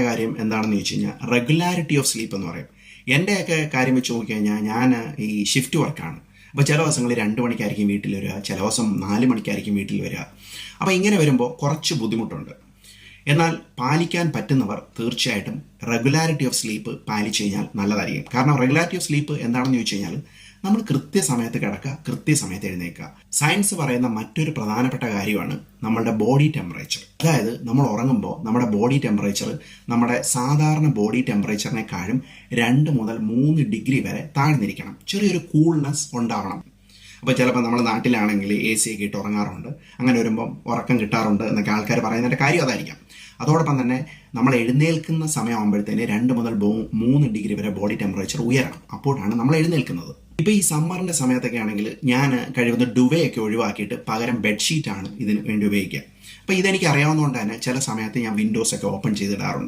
കാര്യം എന്താണെന്ന് ചോദിച്ചു കഴിഞ്ഞാൽ റെഗുലാരിറ്റി ഓഫ് സ്ലീപ്പ് എന്ന് പറയും. എൻ്റെയൊക്കെ കാര്യം വെച്ച് നോക്കിക്കഴിഞ്ഞാൽ ഞാൻ ഈ ഷിഫ്റ്റ് വർക്കാണ്. അപ്പോൾ ചില ദിവസങ്ങളിൽ 2 മണിക്കായിരിക്കും വീട്ടിൽ വരിക, ചില ദിവസം 4 മണിക്കായിരിക്കും വീട്ടിൽ വരിക. അപ്പോൾ ഇങ്ങനെ വരുമ്പോൾ കുറച്ച് ബുദ്ധിമുട്ടുണ്ട്. എന്നാൽ പാലിക്കാൻ പറ്റുന്നവർ തീർച്ചയായിട്ടും റെഗുലാരിറ്റി ഓഫ് സ്ലീപ്പ് പാലിച്ചു കഴിഞ്ഞാൽ നല്ലതായിരിക്കും. കാരണം റെഗുലാരിറ്റി ഓഫ് സ്ലീപ്പ് എന്താണെന്ന് ചോദിച്ചു കഴിഞ്ഞാൽ നമ്മൾ കൃത്യസമയത്ത് കിടക്കുക, കൃത്യസമയത്ത് എഴുന്നേൽക്കുക. സയൻസ് പറയുന്ന മറ്റൊരു പ്രധാനപ്പെട്ട കാര്യമാണ് നമ്മളുടെ ബോഡി ടെമ്പറേച്ചർ. അതായത് നമ്മൾ ഉറങ്ങുമ്പോൾ നമ്മുടെ ബോഡി ടെമ്പറേച്ചർ നമ്മുടെ സാധാരണ ബോഡി ടെമ്പറേച്ചറിനെക്കാളും 2 മുതൽ 3 ഡിഗ്രി വരെ താഴ്ന്നിരിക്കണം. ചെറിയൊരു കൂൾനെസ് ഉണ്ടാവണം. അപ്പോൾ ചിലപ്പോൾ നമ്മുടെ നാട്ടിലാണെങ്കിൽ AC ഒക്കെ ഇട്ട് ഉറങ്ങാറുണ്ട്. അങ്ങനെ വരുമ്പം ഉറക്കം കിട്ടാറുണ്ട് എന്നൊക്കെ ആൾക്കാർ പറയുന്നതിൻ്റെ കാര്യം അതായിരിക്കാം. അതോടൊപ്പം തന്നെ നമ്മൾ എഴുന്നേൽക്കുന്ന സമയമാകുമ്പോഴത്തേന് 2 മുതൽ 3 ഡിഗ്രി വരെ ബോഡി ടെമ്പറേച്ചർ ഉയരണം. അപ്പോഴാണ് നമ്മൾ എഴുന്നേൽക്കുന്നത്. ഇപ്പോൾ ഈ സമ്മറിൻ്റെ സമയത്തൊക്കെ ആണെങ്കിൽ ഞാൻ കഴിയുന്ന ഡുവയൊക്കെ ഒഴിവാക്കിയിട്ട് പകരം ബെഡ്ഷീറ്റാണ് ഇതിന് വേണ്ടി ഉപയോഗിക്കുക. അപ്പോൾ ഇതെനിക്ക് അറിയാവുന്നതുകൊണ്ട് തന്നെ ചില സമയത്ത് ഞാൻ വിൻഡോസൊക്കെ ഓപ്പൺ ചെയ്തിടാറുണ്ട്.